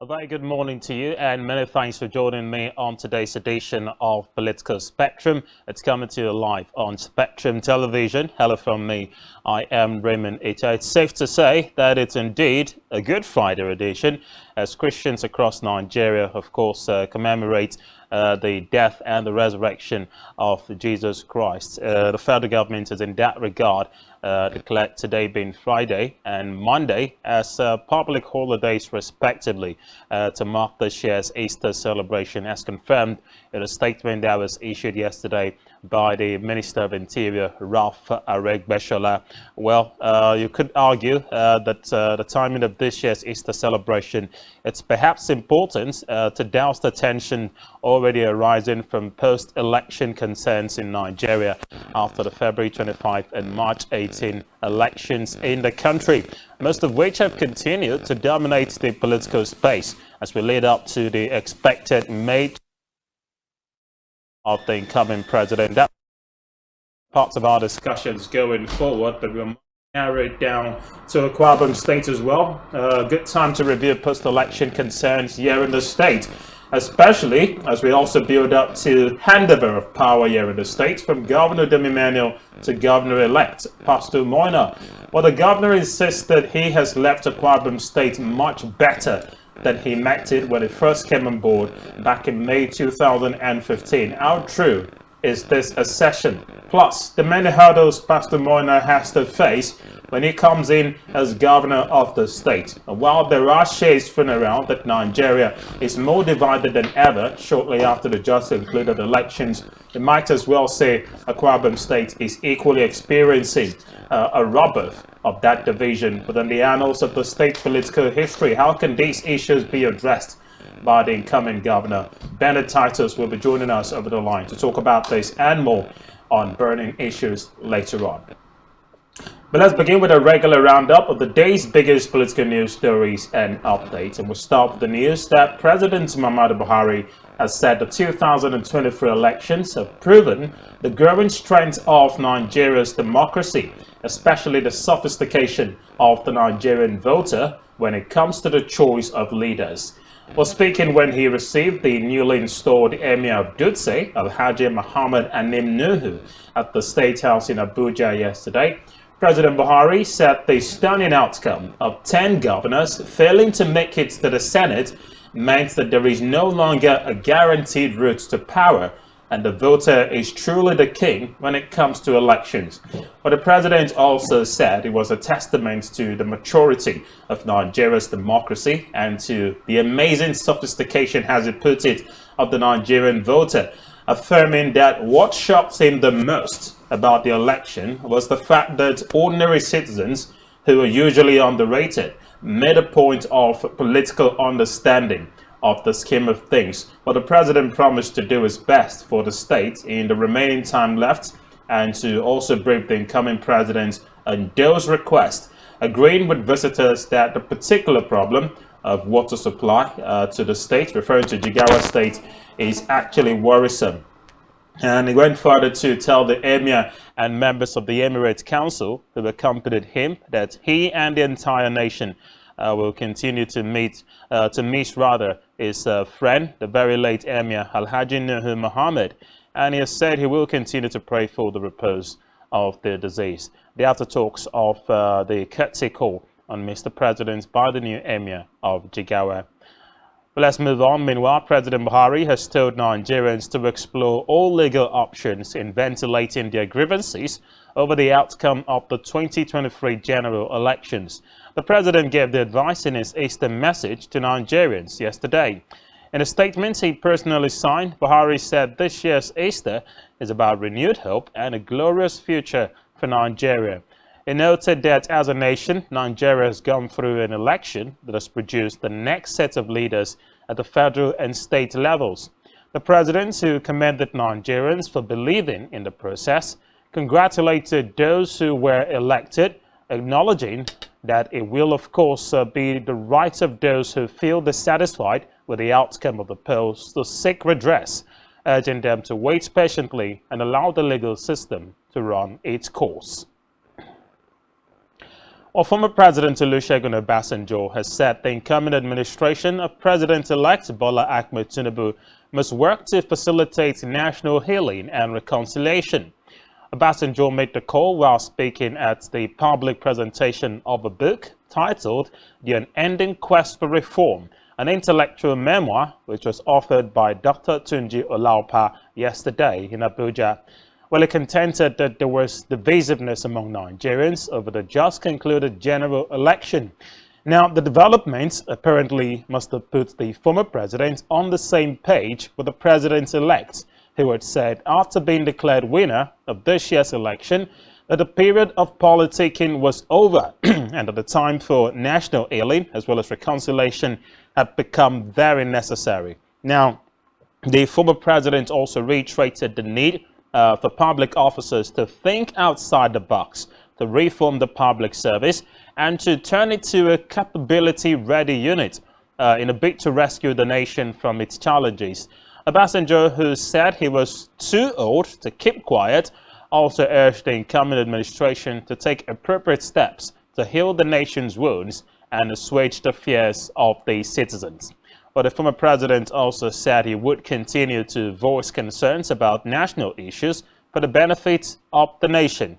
A very good morning to you, and many thanks for joining me on today's edition of Political Spectrum. It's coming to you live on Spectrum Television. Hello from me. I am Raymond Ita. It's safe to say that it's indeed a Good Friday edition, as Christians across Nigeria, of course, commemorate the death and the resurrection of Jesus Christ. The federal government has, in that regard, declared today being Friday and Monday as public holidays respectively to mark this year's Easter celebration, as confirmed in a statement that was issued yesterday by the Minister of Interior, Ralph Aregbesola. Well, you could argue that the timing of this year's Easter celebration, it's perhaps important to douse the tension already arising from post-election concerns in Nigeria after the February 25 and March 18 elections in the country, most of which have continued to dominate the political space as we lead up to the expected May of the incoming president. That's part of our discussions going forward, but we'll narrow it down to Akwa Ibom State as well. Good time to review post-election concerns here in the state, especially as we also build up to handover of power here in the state from Governor Demi-Manuel to Governor-elect Pastor Moina. Well, the governor insists that he has left Akwa Ibom State much better than he met it when he first came on board back in May 2015. How true is this assertion? Plus, the many hurdles Pastor Moina has to face when he comes in as governor of the state. And while there are shades thrown around that Nigeria is more divided than ever shortly after the just concluded elections, we might as well say Akwa Ibom State is equally experiencing a rebirth of that division within the annals of the state political history. How can these issues be addressed by the incoming governor? Bernard Titus will be joining us over the line to talk about this and more on burning issues later on. But let's begin with a regular roundup of the day's biggest political news stories and updates. And we'll start with the news that President Muhammadu Buhari has said the 2023 elections have proven the growing strength of Nigeria's democracy, especially the sophistication of the Nigerian voter when it comes to the choice of leaders. Well, speaking when he received the newly installed Emir of Dutse, Alhaji Muhammad Anim Nuhu, at the State House in Abuja yesterday, President Buhari said the stunning outcome of 10 governors failing to make it to the Senate meant that there is no longer a guaranteed route to power, and the voter is truly the king when it comes to elections. But the president also said it was a testament to the maturity of Nigeria's democracy and to the amazing sophistication, as he put it, of the Nigerian voter, affirming that what shocked him the most about the election was the fact that ordinary citizens, who are usually underrated, made a point of political understanding of the scheme of things. But the president promised to do his best for the state in the remaining time left and to also brief the incoming president on those requests, agreeing with visitors that the particular problem of water supply to the state, referring to Jigawa State, is actually worrisome. And he went further to tell the Emir and members of the Emirate Council who accompanied him that he and the entire nation will continue to meet his friend, the very late Emir Alhaji Nuhu Muhammad, and he has said he will continue to pray for the repose of the deceased. The after talks of the courtesy call on Mr. President by the new Emir of Jigawa. But let's move on. Meanwhile, President Buhari has told Nigerians to explore all legal options in ventilating their grievances over the outcome of the 2023 general elections. The president gave the advice in his Easter message to Nigerians yesterday. In a statement he personally signed, Buhari said this year's Easter is about renewed hope and a glorious future for Nigeria. He noted that as a nation, Nigeria has gone through an election that has produced the next set of leaders at the federal and state levels. The president, who commended Nigerians for believing in the process, congratulated those who were elected, acknowledging that it will of course be the right of those who feel dissatisfied with the outcome of the polls to seek redress, urging them to wait patiently and allow the legal system to run its course. Well, former President Olusegun Obasanjo has said the incoming administration of President-elect Bola Ahmed Tinubu must work to facilitate national healing and reconciliation. Obasanjo made the call while speaking at the public presentation of a book titled The Unending Quest for Reform, an intellectual memoir which was authored by Dr. Tunji Olaupa yesterday in Abuja. Well, he contended that there was divisiveness among Nigerians over the just concluded general election. Now, the developments apparently must have put the former president on the same page with the president-elect, who had said after being declared winner of this year's election that the period of politicking was over and that the time for national healing as well as reconciliation had become very necessary. Now, the former president also reiterated the need for public officers to think outside the box, to reform the public service, and to turn it to a capability-ready unit in a bid to rescue the nation from its challenges. Obasanjo, who said he was too old to keep quiet, also urged the incoming administration to take appropriate steps to heal the nation's wounds and assuage the fears of the citizens. But the former president also said he would continue to voice concerns about national issues for the benefit of the nation.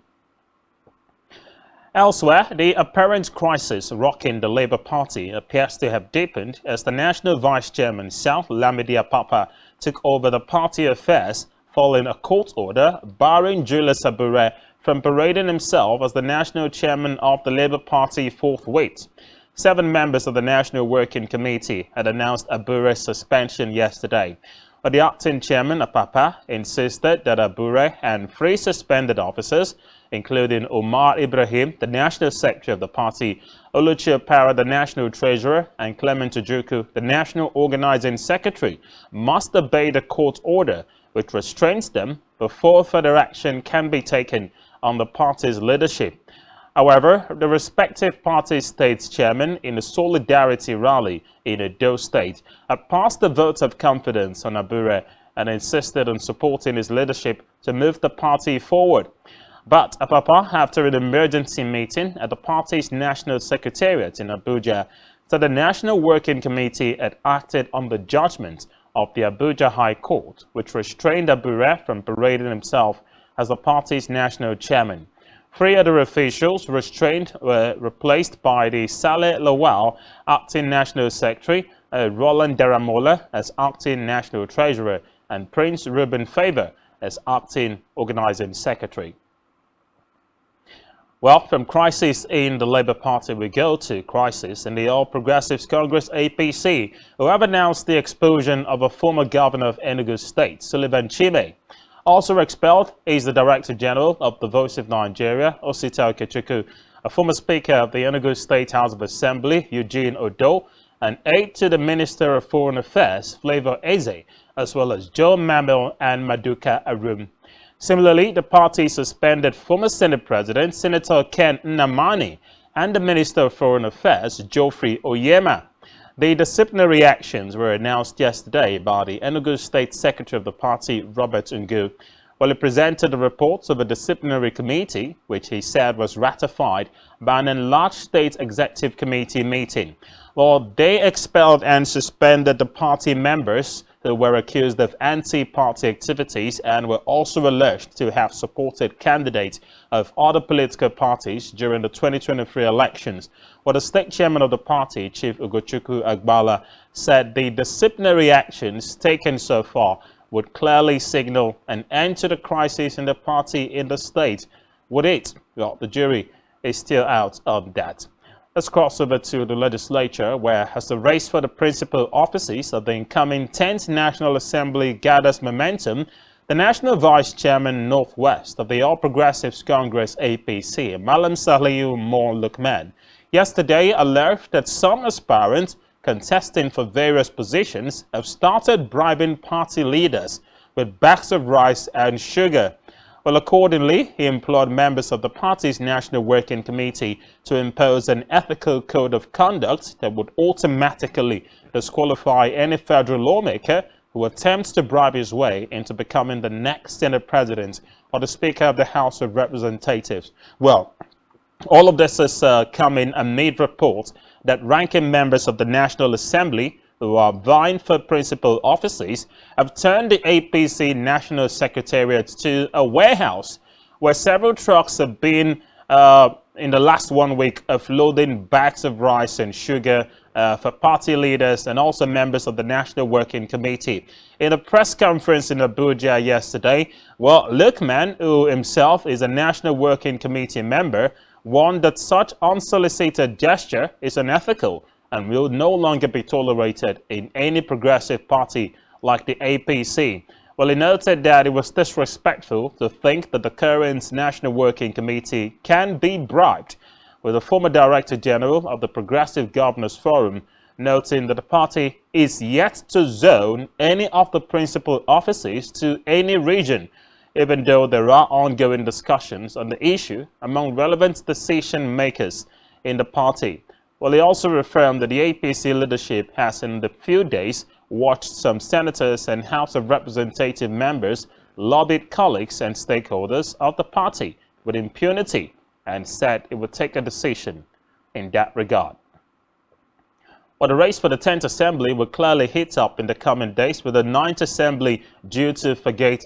Elsewhere, the apparent crisis rocking the Labour Party appears to have deepened as the National Vice Chairman South Lamidi Apapa took over the party affairs following a court order barring Julius Abure from parading himself as the National Chairman of the Labour Party forthwith. 7 members of the National Working Committee had announced Abure's suspension yesterday. But the acting chairman, Apapa, insisted that Abure and 3 suspended officers, including Omar Ibrahim, the National Secretary of the party, Oluchi Opara, the National Treasurer, and Clement Ojukwu, the National Organizing Secretary, must obey the court order, which restrains them before further action can be taken on the party's leadership. However, the respective party states chairman in a solidarity rally in Edo State had passed the vote of confidence on Abure and insisted on supporting his leadership to move the party forward. But Apapa, after an emergency meeting at the party's National Secretariat in Abuja, said the National Working Committee had acted on the judgment of the Abuja High Court, which restrained Abure from parading himself as the party's national chairman. 3 other officials restrained were replaced by the Saleh Lawal, acting National Secretary, Roland Daramola as acting National Treasurer, and Prince Reuben Favor as acting Organizing Secretary. Well, from crisis in the Labour Party, we go to crisis in the All Progressives Congress APC, who have announced the expulsion of a former governor of Enugu State, Sullivan Chime. Also expelled is the Director General of the Voice of Nigeria, Osita Okechukwu, a former Speaker of the Enugu State House of Assembly, Eugene Odo, and aide to the Minister of Foreign Affairs, Flavor Eze, as well as Joe Mamel and Maduka Arum. Similarly, the party suspended former Senate President, Senator Ken Nnamani, and the Minister of Foreign Affairs, Geoffrey Oyema. The disciplinary actions were announced yesterday by the Enugu State Secretary of the party, Robert Ngu. Well, he presented the reports of a disciplinary committee, which he said was ratified by an enlarged state executive committee meeting. Well, they expelled and suspended the party members who were accused of anti-party activities and were also alleged to have supported candidates of other political parties during the 2023 elections. Well, the state chairman of the party, Chief Ugochukwu Agbala, said the disciplinary actions taken so far would clearly signal an end to the crisis in the party in the state. Would it? Well, the jury is still out on that. Let's cross over to the legislature, where as the race for the principal offices of the incoming 10th National Assembly gathers momentum, the National Vice Chairman Northwest of the All Progressives Congress APC, Malam Saliu More Lukman, yesterday alleged that some aspirants contesting for various positions have started bribing party leaders with bags of rice and sugar. Well, accordingly, he implored members of the party's National Working Committee to impose an ethical code of conduct that would automatically disqualify any federal lawmaker who attempts to bribe his way into becoming the next Senate President or the Speaker of the House of Representatives. Well, All of this is coming amid reports that ranking members of the National Assembly who are vying for principal offices have turned the APC National Secretariat to a warehouse where several trucks have been in the last 1 week offloading bags of rice and sugar for party leaders and also members of the National Working Committee. In a press conference in Abuja yesterday, well, Lukman, who himself is a National Working Committee member, warned that such unsolicited gesture is unethical and will no longer be tolerated in any progressive party like the APC. Well, he noted that it was disrespectful to think that the current National Working Committee can be bribed, with the former Director General of the Progressive Governors Forum noting that the party is yet to zone any of the principal offices to any region, even though there are ongoing discussions on the issue among relevant decision makers in the party. Well, he also reaffirmed that the APC leadership has in the few days watched some senators and House of Representative members lobbied colleagues and stakeholders of the party with impunity and said it would take a decision in that regard. Well, the race for the 10th Assembly will clearly heat up in the coming days, with the 9th Assembly due to vacate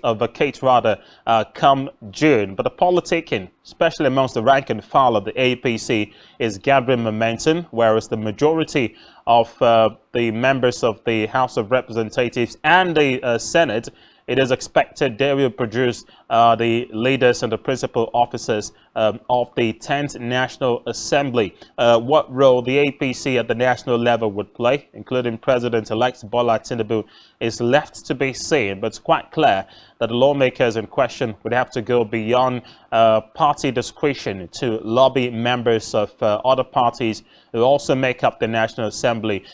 come June. But the politicking, especially amongst the rank and file of the APC, is gathering momentum, whereas the majority of the members of the House of Representatives and the Senate, it is expected they will produce the leaders and the principal officers of the 10th National Assembly. What role the APC at the national level would play, including President-elect Bola Tinubu, is left to be seen. But it's quite clear that the lawmakers in question would have to go beyond party discretion to lobby members of other parties who also make up the National Assembly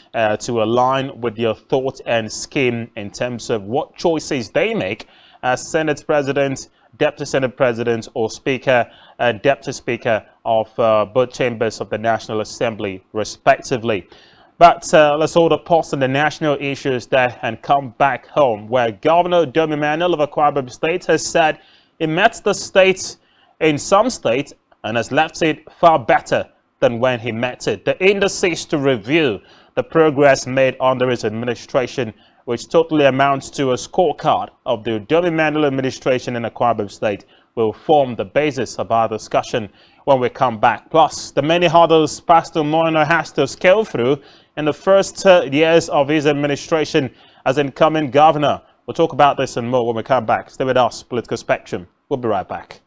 to align with their thought and scheme in terms of what choices they make as Senate President, Deputy Senate President, or Speaker and Deputy Speaker of both chambers of the National Assembly, respectively. But let's hold a pause on the national issues there and come back home, where Governor Dom Emmanuel of Akwa Ibom State has said he met the state in some states and has left it far better than when he met it. The indices to review the progress made under his administration, which totally amounts to a scorecard of the Dom Emmanuel administration in Akwa Ibom State, will form the basis of our discussion when we come back. Plus, the many hurdles Pastor Moino has to scale through in the first years of his administration as incoming governor. We'll talk about this and more when we come back. Stay with us, Political Spectrum. We'll be right back.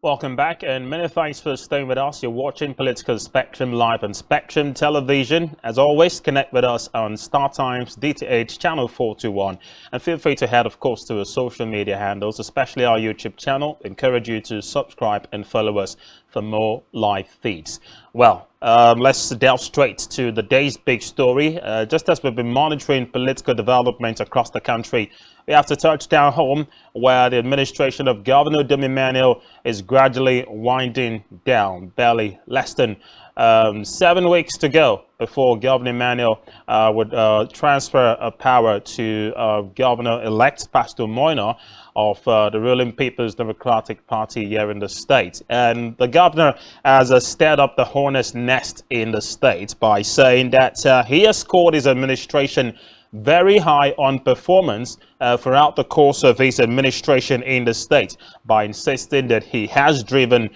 Welcome back, and many thanks for staying with us. You're watching Political Spectrum live on Spectrum Television. As always, connect with us on StarTimes DTH Channel 421, and feel free to head, of course, to our social media handles, especially our YouTube channel. Encourage you to subscribe and follow us for more live feeds. Well, let's delve straight to the day's big story. Just as we've been monitoring political developments across the country, we have to touch down home, where the administration of Governor Dom Emmanuel is gradually winding down. Barely less than 7 weeks to go before Governor Emmanuel would transfer power to Governor-elect Pastor Moina of the ruling People's Democratic Party here in the state. And the governor has stirred up the hornet's nest in the state by saying that he has scored his administration very high on performance throughout the course of his administration in the state, by insisting that he has driven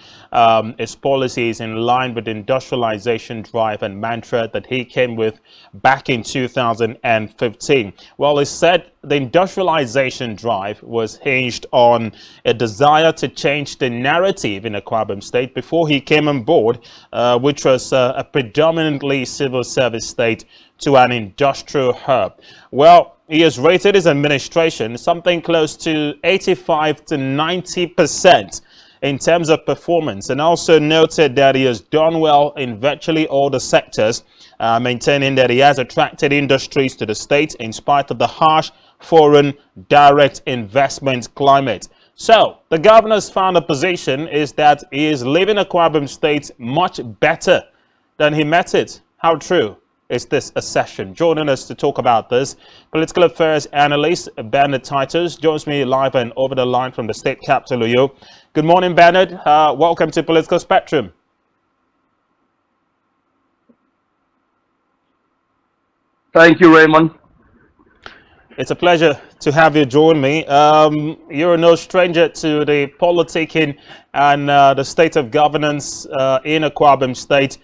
his policies in line with the industrialization drive and mantra that he came with back in 2015. Well, he said the industrialization drive was hinged on a desire to change the narrative in Akwa Ibom State before he came on board, which was a predominantly civil service state to an industrial hub. Well, he has rated his administration something close to 85 to 90% in terms of performance, and also noted that he has done well in virtually all the sectors, maintaining that he has attracted industries to the state in spite of the harsh foreign direct investment climate. So the governor's final position is that he is leaving Akwa Ibom State much better than he met it. How true is this assertion? Joining us to talk about this, political affairs analyst Bernard Titus joins me live and over the line from the state capital, Uyo. Good morning, Bernard. Welcome to Political Spectrum. Thank you, Raymond. It's a pleasure to have you join me. You're no stranger to the politicking and the state of governance in Akwa Ibom State,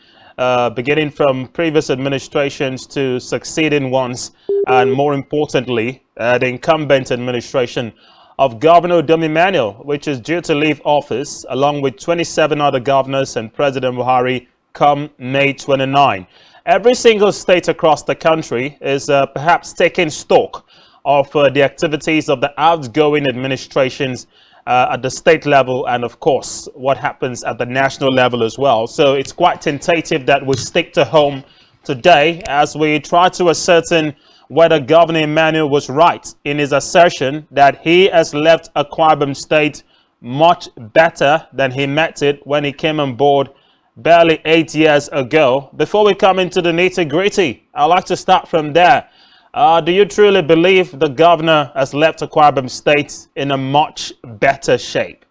beginning from previous administrations to succeeding ones, and more importantly, the incumbent administration of Governor Dom Emmanuel, which is due to leave office along with 27 other governors and President Buhari come May 29. Every single state across the country is perhaps taking stock of the activities of the outgoing administrations at the state level, and of course what happens at the national level as well. So it's quite tentative that we stick to home today as we try to ascertain whether Governor Emmanuel was right in his assertion that he has left Akwa Ibom State much better than he met it when he came on board barely 8 years ago. Before we come into the nitty-gritty, I'd like to start from there. Do you truly believe the governor has left Akwa Ibom State in a much better shape?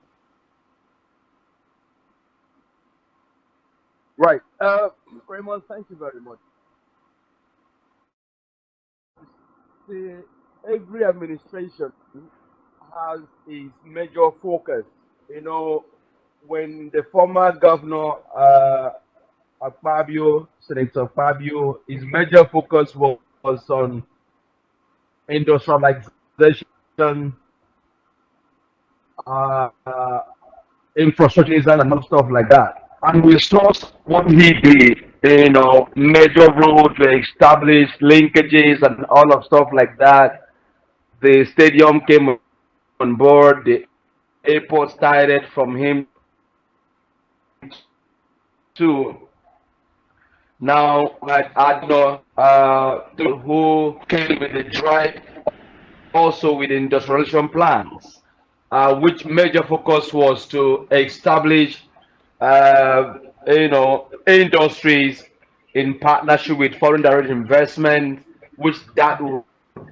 Right. Raymond, thank you very much. Every administration has its major focus. You know, when the former governor, Senator Fabio, his major focus was on industrialization, infrastructure and stuff like that. And we saw what he did, you know, major roads were established, linkages and all of stuff like that. The stadium came on board, the airport started from him to now I know who came with the drive, also with industrialization plans, which major focus was to establish you know, industries in partnership with foreign direct investment, which that would,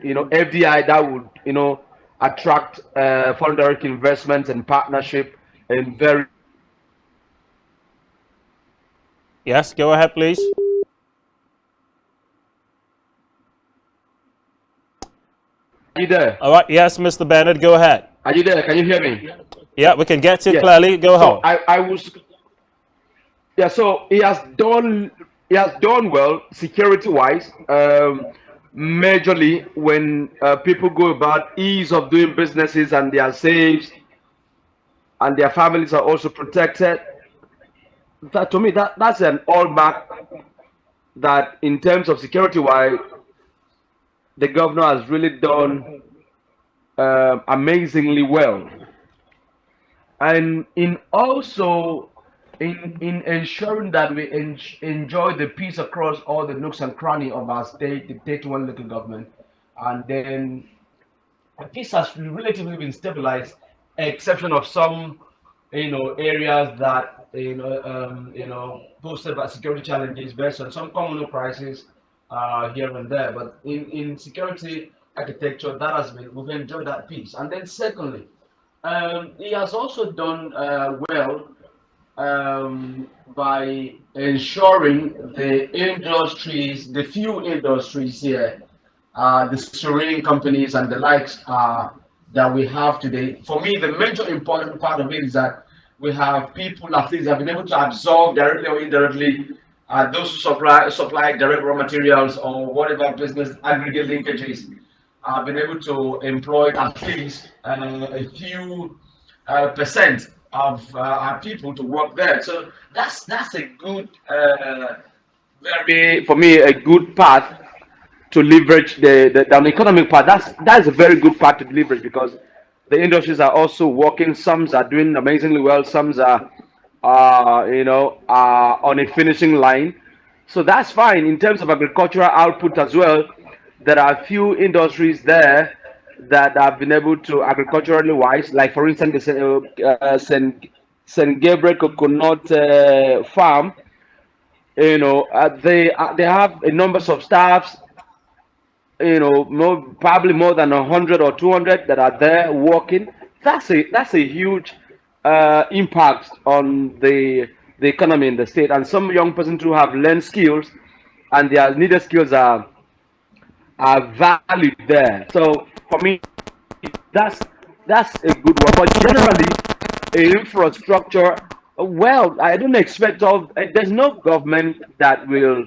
you know, FDI that would, you know, attract foreign direct investments and partnership in very. Yes, go ahead, please. Are you there? All right. Yes, Mr. Bennett, go ahead. Are you there? Can you hear me? Yeah, we can get you Yes. clearly. Go So ahead. I was, yeah. So he has done well security wise. Majorly when people go about ease of doing businesses and they are safe and their families are also protected. That, to me, that's an hallmark that in terms of security wise, the governor has really done amazingly well. And in also in ensuring that we enjoy the peace across all the nooks and crannies of our state, the 31 local government, and then peace has relatively been stabilized, exception of some, you know, areas that you know posted by security challenges based on some communal crises here and there. But in security architecture, that has been, we've enjoyed that peace. And then secondly, he has also done well by ensuring the industries, the few industries here, the serene companies and the likes that we have today. For me, the major important part of it is that we have people at least have been able to absorb directly or indirectly those who supply direct raw materials or whatever business aggregate linkages. Have been able to employ at least a few percent of our people to work there. So that's a good, very, for me, a good path to leverage the economic part. That's a very good part to leverage because the industries are also working. Some are doing amazingly well. Some are, you know, on a finishing line. So that's fine in terms of agricultural output as well. There are a few industries there that have been able to agriculturally wise, like for instance, the St. Gabriel Coconut Farm. You know, they have a number of staffs. You know, probably more than 100 or 200 that are there working. That's a huge impact on the economy in the state. And some young persons who have learned skills, and their needed skills are valued there. So for me, that's a good one. But generally, infrastructure, well, I don't expect there's no government that will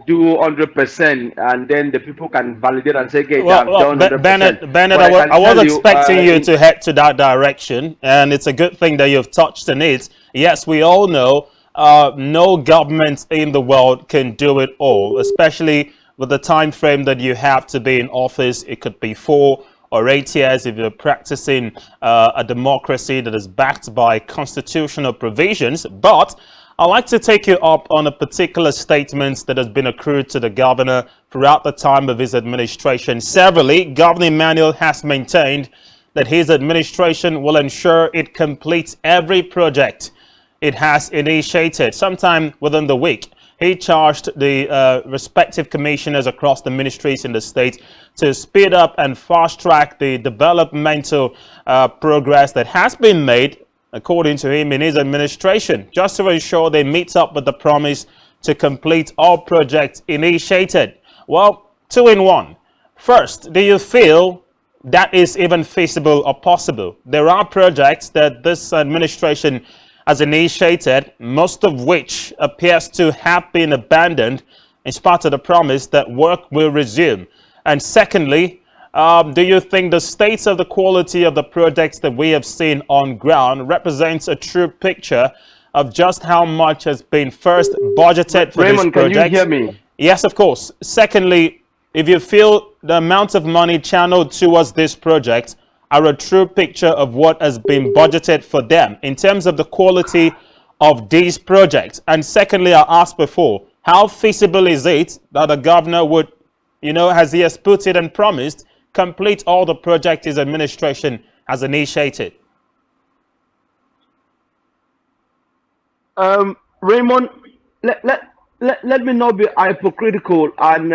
do 100% and then the people can validate and say, okay, Well, I've done 100%. Bennett, I was expecting you to head to that direction, and it's a good thing that you've touched on it. Yes, we all know no government in the world can do it all, especially with the time frame that you have to be in office. It could be 4 or 8 years if you're practicing a democracy that is backed by constitutional provisions. But I'd like to take you up on a particular statement that has been accrued to the governor throughout the time of his administration. Severally, Governor Emmanuel has maintained that his administration will ensure it completes every project it has initiated sometime within the week. He charged the respective commissioners across the ministries in the state to speed up and fast track the developmental progress that has been made, according to him, in his administration, just to ensure they meet up with the promise to complete all projects initiated. Well, 2 in 1. First, do you feel that is even feasible or possible? There are projects that this administration has initiated, most of which appears to have been abandoned in spite of the promise that work will resume. And secondly, do you think the state of the quality of the projects that we have seen on ground represents a true picture of just how much has been first budgeted for Raymond, this project? can you hear me? Yes, of course. Secondly, if you feel the amount of money channeled towards this project are a true picture of what has been budgeted for them in terms of the quality of these projects. And secondly, I asked before, how feasible is it that the governor would, as he has put it and promised, complete all the projects his administration has initiated? Raymond, let me not be hypocritical, and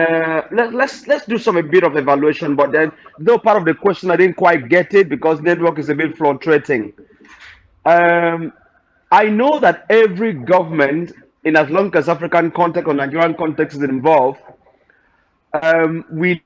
let's do a bit of evaluation. But then, though part of the question I didn't quite get it because network is a bit fluctuating. I know that every government, in as long as African context or Nigerian context is involved, we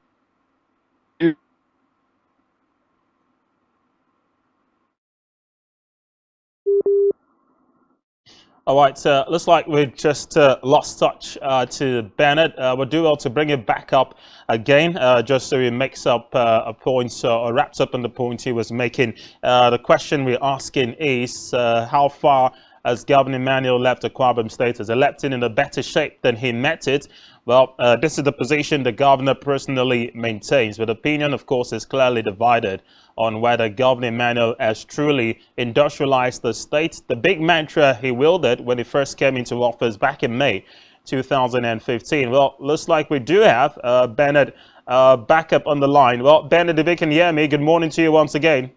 All right, looks like we just lost touch to Bernard. We'll do well to bring it back up again, just so he makes up a point or wraps up on the point he was making. The question we're asking is how far has Governor Emmanuel left the Akwa Ibom State? Has he left it in a better shape than he met it? Well, this is the position the governor personally maintains, but opinion, of course, is clearly divided on whether Governor Emmanuel has truly industrialized the state. The big mantra he wielded when he first came into office back in May 2015. Well, looks like we do have Bernard back up on the line. Well, Bernard, if you can hear me, good morning to you once again.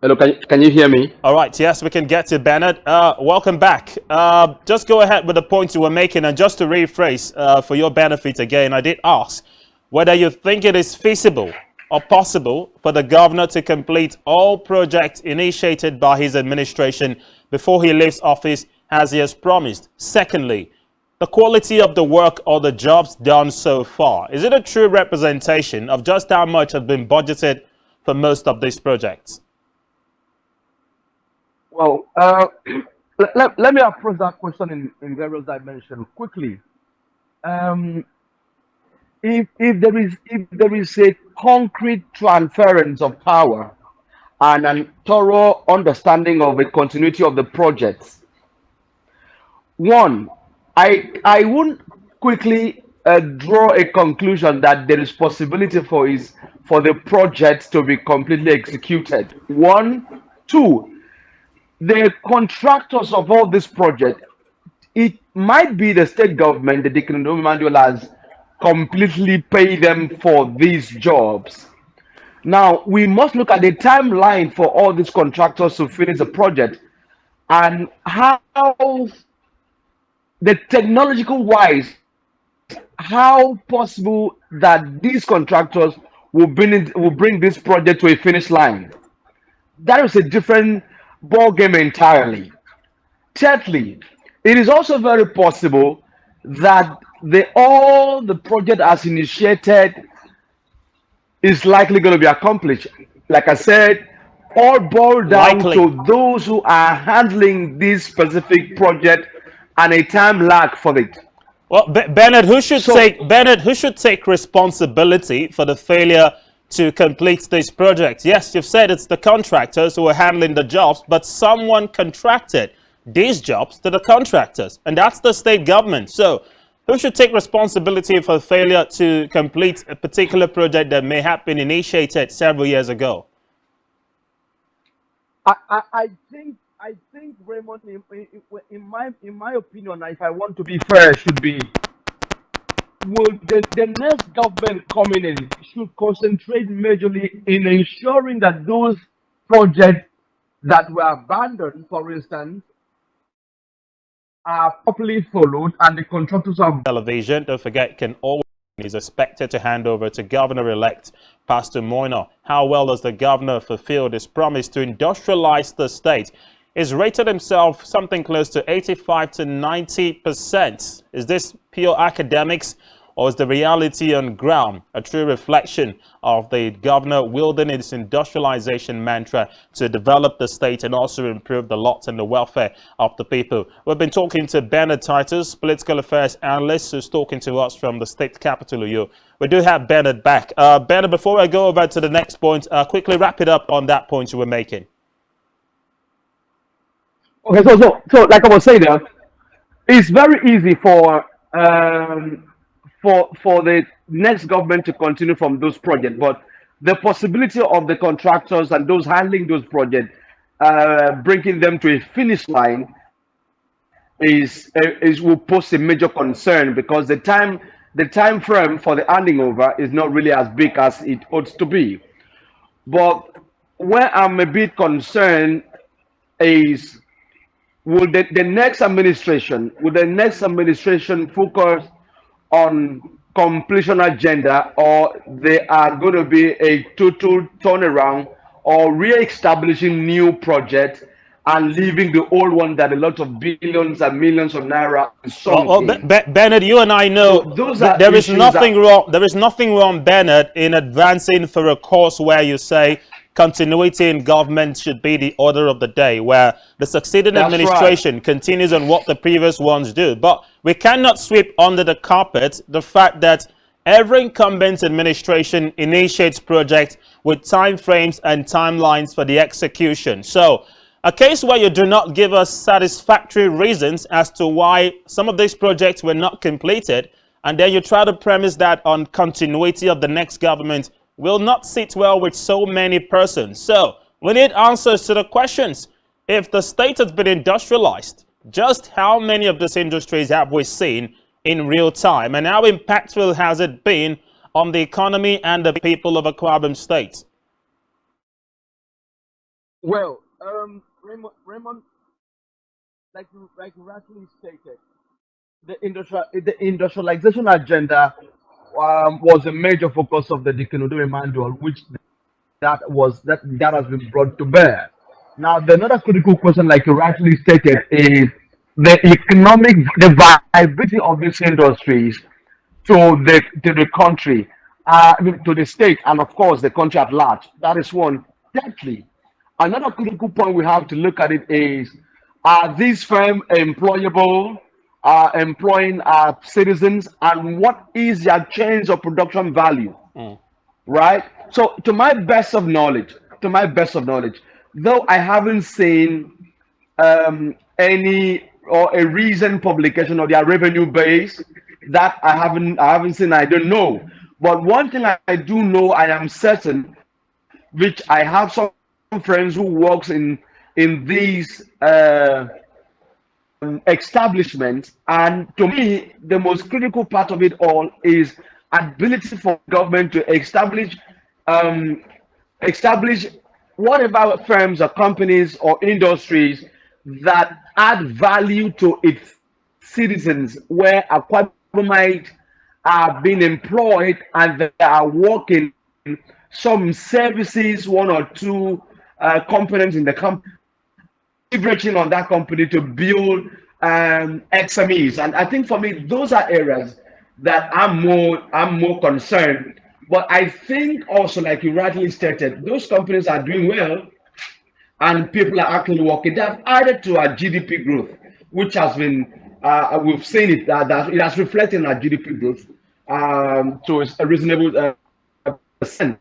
Hello, can you hear me? All right, yes, we can get to Bernard. Welcome back. Just go ahead with the points you were making, and just to rephrase for your benefit again, I did ask whether you think it is feasible or possible for the governor to complete all projects initiated by his administration before he leaves office as he has promised. Secondly, the quality of the work or the jobs done so far. Is it a true representation of just how much has been budgeted for most of these projects? Well, let me approach that question in various dimensions quickly. If there is a concrete transference of power and a thorough understanding of the continuity of the projects, one, I wouldn't quickly draw a conclusion that there is possibility for the project to be completely executed. One, two. The contractors of all this project, it might be the state government, the Deacon Emmanuel has completely paid them for these jobs. Now, we must look at the timeline for all these contractors to finish the project and how the technological wise, how possible that these contractors will bring this project to a finish line. That is a different ball game entirely. Thirdly, it is also very possible that all the project as initiated is likely going to be accomplished. Like I said, all boiled down to those who are handling this specific project and a time lag for it. Well, Bernard, who should take responsibility for the failure to complete this project? Yes, you've said it's the contractors who are handling the jobs, but someone contracted these jobs to the contractors, and that's the state government. So Who should take responsibility for failure to complete a particular project that may have been initiated several years ago? I think Raymond, in my opinion, if I want to be fair, should be, will the next government coming in should concentrate majorly in ensuring that those projects that were abandoned, for instance, are properly followed and the contractors are Television, don't forget, can always is expected to hand over to Governor-elect Pastor Moina. How well does the governor fulfill his promise to industrialize the state? He's rated himself something close to 85 to 90%. Is this pure academics, or is the reality on ground a true reflection of the governor wielding his industrialization mantra to develop the state and also improve the lot and the welfare of the people? We've been talking to Bernard Titus, political affairs analyst, who's talking to us from the state capital, Uyo. We do have Bernard back. Bernard, before I go over to the next point, quickly wrap it up on that point you were making. okay. So like I was saying, it's very easy for the next government to continue from those projects, but the possibility of the contractors and those handling those projects bringing them to a finish line is will pose a major concern, because the time frame for the handing over is not really as big as it ought to be. But where I'm a bit concerned is, will the next administration focus on completion agenda, or they are going to be a total turnaround or re-establishing new projects and leaving the old one that a lot of billions and millions of naira sunk in? Bernard, you and I know there is nothing wrong. There is nothing wrong, Bernard, in advancing for a course where you say continuity in government should be the order of the day, where the succeeding administration continues on what the previous ones do. But we cannot sweep under the carpet the fact that every incumbent administration initiates projects with time frames and timelines for the execution. So a case where you do not give us satisfactory reasons as to why some of these projects were not completed, and then you try to premise that on continuity of the next government, will not sit well with so many persons. So we need answers to the questions. If the state has been industrialized, just how many of these industries have we seen in real time, and how impactful has it been on the economy and the people of Akwa Ibom State? Well, Raymond, like you rightly stated, the industrialization agenda was a major focus of the Dikinodome manual, which that has been brought to bear. Now, the another critical question, like you rightly stated, is the viability of these industries to the country, to the state, and of course the country at large. That is one. Thirdly, another critical point we have to look at it is, are these firms employable? Employing our citizens, and what is their change of production value, right? So to my best of knowledge, though I haven't seen any or a recent publication of their revenue base, that I haven't seen, I don't know. But one thing I do know, I am certain, which I have some friends who works in these establishments, and to me the most critical part of it all is ability for government to establish whatever firms or companies or industries that add value to its citizens, where Akwa Ibomites are being employed and they are working some services, one or two components in the company, leveraging on that company to build XMEs. And I think for me, those are areas that I'm more concerned. But I think also, like you rightly stated, those companies are doing well and people are actually working. They have added to our GDP growth, which has been, we've seen it, that it has reflected in our GDP growth to a reasonable percent.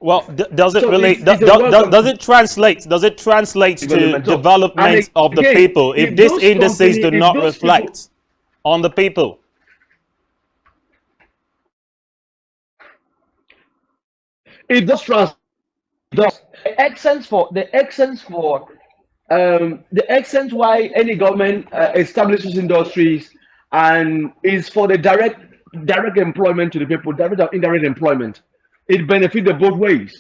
Well, does it translate to development of the people if these indices do not reflect? on the people? It does trans does the essence why any government establishes industries and is for the direct employment to the people, direct or indirect employment. It benefits the both ways.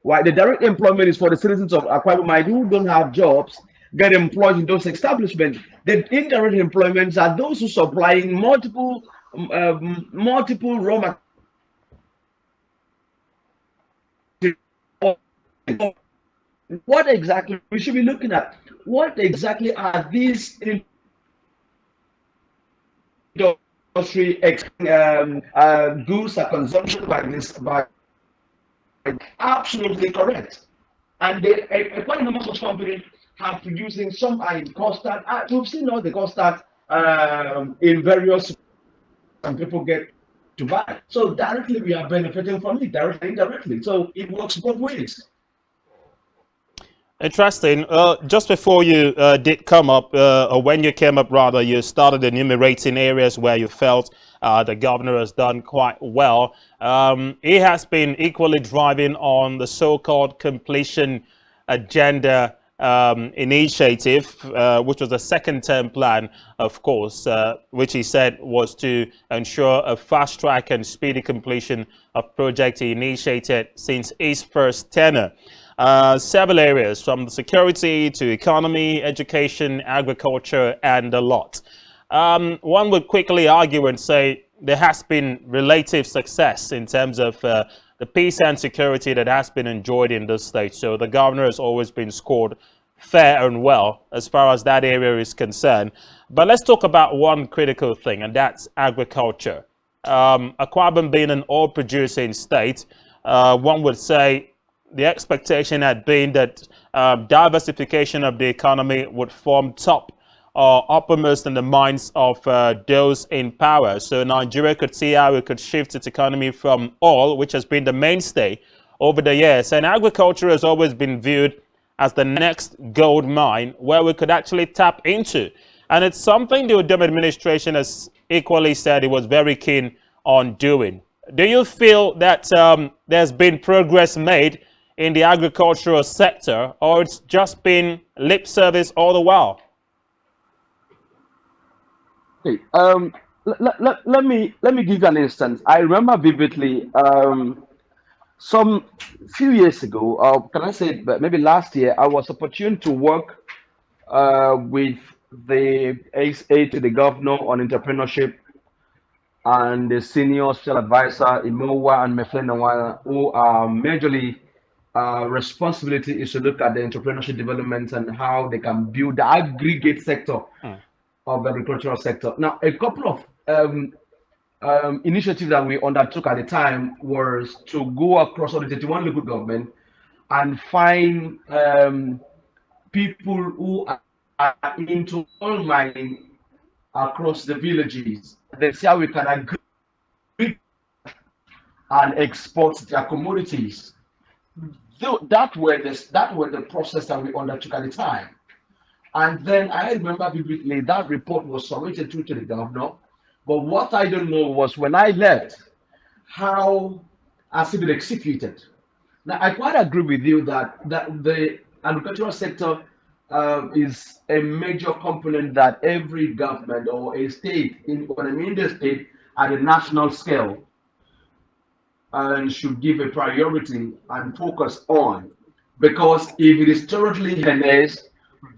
Why the direct employment is for the citizens of Akwa Ibom who don't have jobs, get employed in those establishments. The indirect employments are those who supplying multiple raw materials. What exactly we should be looking at? What exactly are these industry goods are consumption by this by absolutely correct? And they, quite a number of companies have producing some are in custard. We've seen all the custard in various and people get to buy. So directly we are benefiting from it, directly indirectly. So it works both ways. Interesting. Just before you did come up, or when you came up rather, you started enumerating areas where you felt the governor has done quite well. He has been equally driving on the so-called completion agenda initiative, which was a second-term plan, of course, which he said was to ensure a fast-track and speedy completion of projects he initiated since his first tenure. Several areas from the security to economy, education, agriculture, and a lot. One would quickly argue and say there has been relative success in terms of the peace and security that has been enjoyed in this state. So the governor has always been scored fair and well as far as that area is concerned. But let's talk about one critical thing, and that's agriculture. Akwa Ibom being an oil-producing state, one would say the expectation had been that diversification of the economy would form top or uppermost in the minds of those in power. So Nigeria could see how it could shift its economy from oil, which has been the mainstay over the years. And agriculture has always been viewed as the next gold mine where we could actually tap into. And it's something the Udom administration has equally said it was very keen on doing. Do you feel that there's been progress made in the agricultural sector, or it's just been lip service all the while? Okay, let me give you an instance. I remember vividly some few years ago, can I say, but maybe last year, I was opportune to work with the aide to the governor on entrepreneurship and the senior special advisor Imowa and Meflenawa, who are majorly responsibility is to look at the entrepreneurship development and how they can build the aggregate sector of the agricultural sector. Now, a couple of initiatives that we undertook at the time was to go across all the 31 local government and find people who are into oil mining across the villages. They see how we can agree and export their commodities. That were the process that we undertook at the time. And then I remember vividly that report was submitted to the governor. But what I don't know was when I left, how has it been executed? Now, I quite agree with you that the agricultural sector is a major component that every government or a state, when I mean the state, at a national scale, and should give a priority and focus on, because if it is totally harnessed,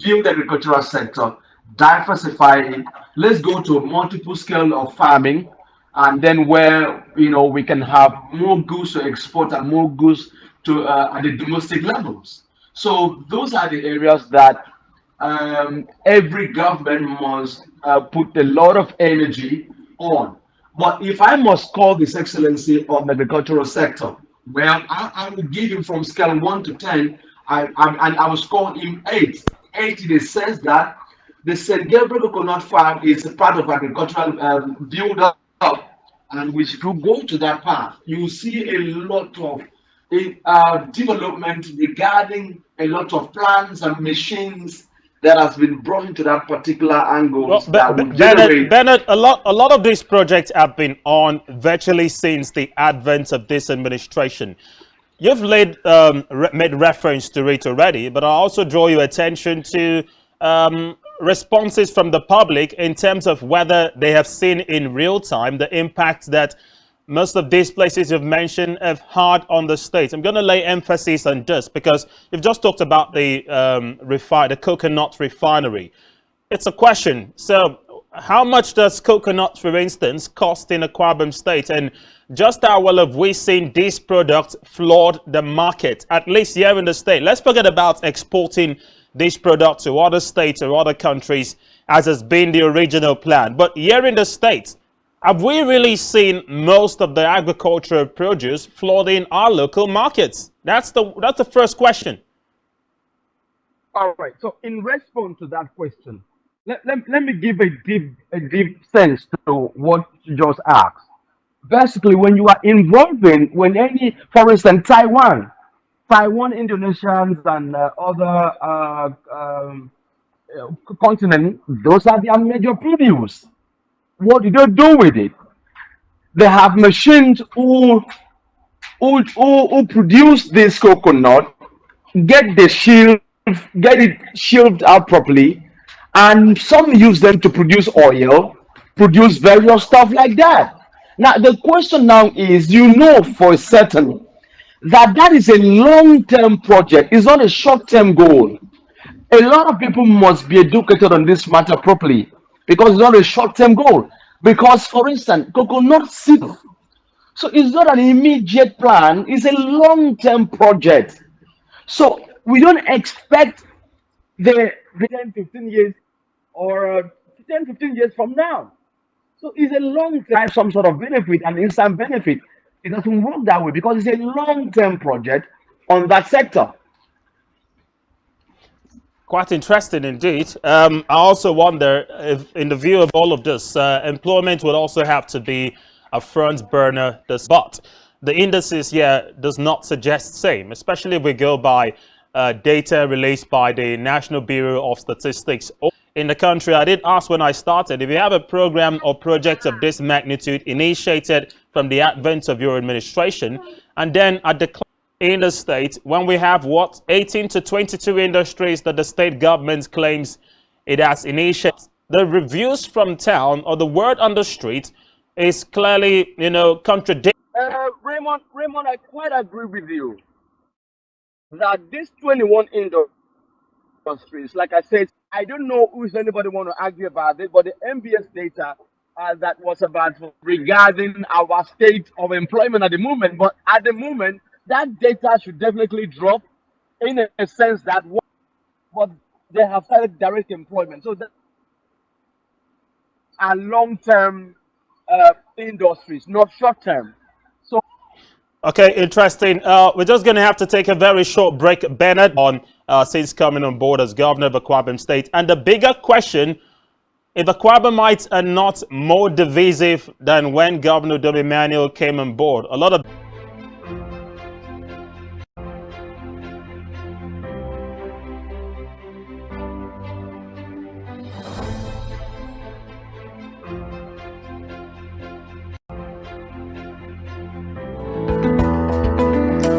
build the agricultural sector, diversify it, let's go to a multiple scale of farming, and then where we can have more goods to export and more goods to at the domestic levels. So those are the areas that every government must put a lot of energy on. But if I must call this excellency of the agricultural sector, well, I will give him from scale 1 to 10, and I will score him 8. 8 in the sense that the St. Gabriel Coconut Farm is a part of agricultural build-up, and which if you go to that path, you will see a lot of development regarding a lot of plants and machines that has been brought into that particular Well, angles that would Bernard, generate. Bernard, a lot of these projects have been on virtually since the advent of this administration. You've made reference to it already, but I'll also draw your attention to responses from the public in terms of whether they have seen in real time the impact that most of these places you've mentioned have had on the state. I'm going to lay emphasis on this because you've just talked about the coconut refinery. It's a question. So how much does coconut, for instance, cost in Akwa Ibom State? And just how well have we seen these products flood the market, at least here in the state? Let's forget about exporting these products to other states or other countries, as has been the original plan. But here in the state, have we really seen most of the agricultural produce flooding our local markets? That's the first question. All right. So, in response to that question, let me give a deep sense to what you just asked. Basically, when you are involving, when any, for instance, Taiwan, Indonesians, and other continent, those are their major produce. What do they do with it? They have machines who produce this coconut, get the shield, get it shielded out properly, and some use them to produce oil, produce various stuff like that. Now the question now is, you know for certain that that is a long-term project. It's not a short-term goal. A lot of people must be educated on this matter properly because it's not a short-term goal. Because, for instance, coconut seed, so it's not an immediate plan, it's a long-term project. So we don't expect the 10, 15 years or 10, 15 years from now. So it's a long term, some sort of benefit, an instant benefit. It doesn't work that way because it's a long-term project on that sector. Quite interesting indeed. I also wonder if, in the view of all of this, employment would also have to be a front burner. But the indices here does not suggest same, especially if we go by data released by the National Bureau of Statistics in the country. I did ask when I started, if you have a program or project of this magnitude initiated from the advent of your administration, and then a decline in the state, when we have what, 18 to 22 industries that the state government claims it has initiated, the reviews from town or the word on the street is clearly, contradictory. Raymond, I quite agree with you that these 21 industries, like I said, I don't know if anybody want to argue about it, but the MBS data that was about regarding our state of employment at the moment, but at the moment, that data should definitely drop in a sense that what they have started direct employment. So that are long-term industries, not short-term. So Okay, interesting. We're just going to have to take a very short break, Bernard, on since coming on board as governor of Akwa Ibom State. And the bigger question, if Akwa Ibomites are not more divisive than when Governor Dom Emmanuel came on board, a lot of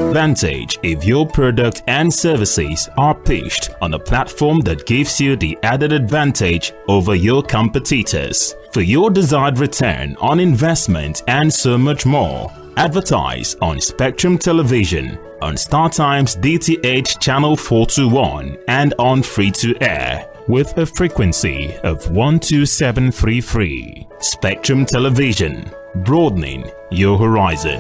advantage if your product and services are pitched on a platform that gives you the added advantage over your competitors. For your desired return on investment and so much more, advertise on Spectrum Television, on StarTimes DTH Channel 421 and on free-to-air with a frequency of 12733. Spectrum Television, broadening your horizon.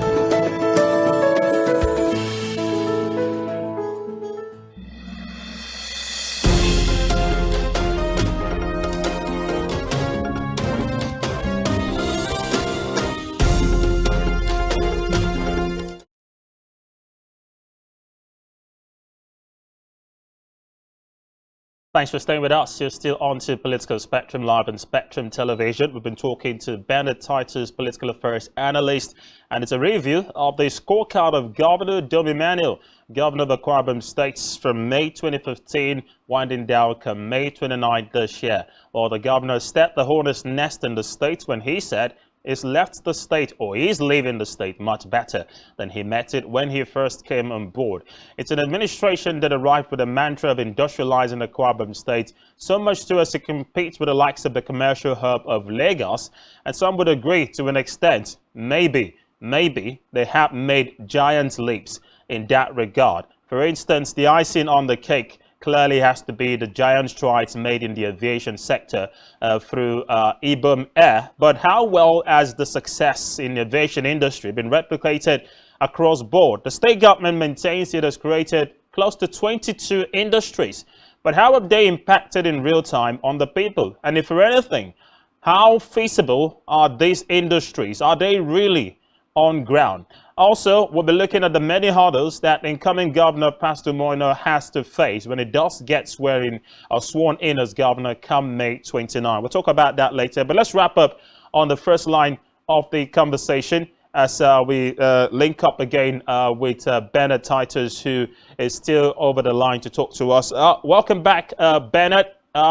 Thanks for staying with us. You're still on to Political Spectrum Live on Spectrum Television. We've been talking to Bernard Titus, political affairs analyst, and it's a review of the scorecard of Governor Dom Emmanuel governor of the Akwa Ibom State from May 2015, winding down come May 29 this year. Well, the governor stepped the hornet's nest in the state when he said he's left the state, or he's leaving the state, much better than he met it when he first came on board. It's an administration that arrived with a mantra of industrializing the Akwa Ibom State, so much so as to compete with the likes of the commercial hub of Lagos. And some would agree to an extent, maybe they have made giant leaps in that regard. For instance, the icing on the cake clearly has to be the giant strides made in the aviation sector through Ibom Air. But how well has the success in the aviation industry been replicated across board? The state government maintains it has created close to 22 industries. But how have they impacted in real time on the people? And if for anything, how feasible are these industries? Are they really on ground? Also, we'll be looking at the many hurdles that incoming Governor Pastor Moino has to face when he does get sworn in as governor come May 29. We'll talk about that later, but let's wrap up on the first line of the conversation as we link up again with Bernard Titus, who is still over the line to talk to us. Welcome back, Bernard.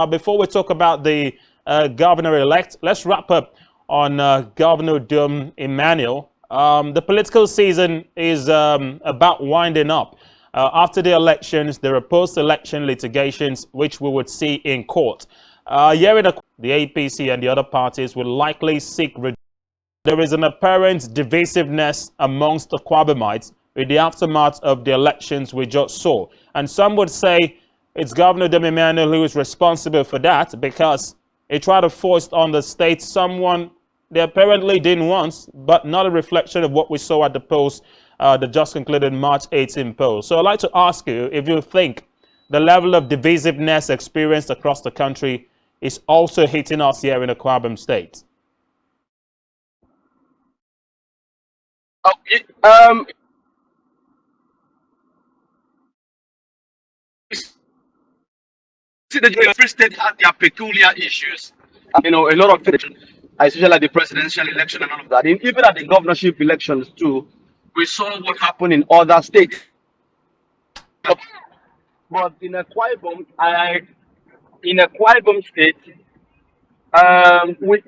Before we talk about the governor-elect, let's wrap up on Governor Dum Emmanuel. The political season is about winding up. After the elections, there are post-election litigations which we would see in court. Here in the APC and the other parties will likely seek redress. There is an apparent divisiveness amongst the Akwa Ibomites with the aftermath of the elections we just saw. And some would say it's Governor Dum Emmanuel who is responsible for that because he tried to force on the state someone they apparently didn't want, but not a reflection of what we saw at the polls, the just concluded March 18 poll. So I'd like to ask you if you think the level of divisiveness experienced across the country is also hitting us here in the Akwa Ibom State. See, the Free State had their peculiar issues. A lot of it, especially at the presidential election and all of that. Even at the governorship elections too, we saw what happened in other states. But in Akwa Ibom State, the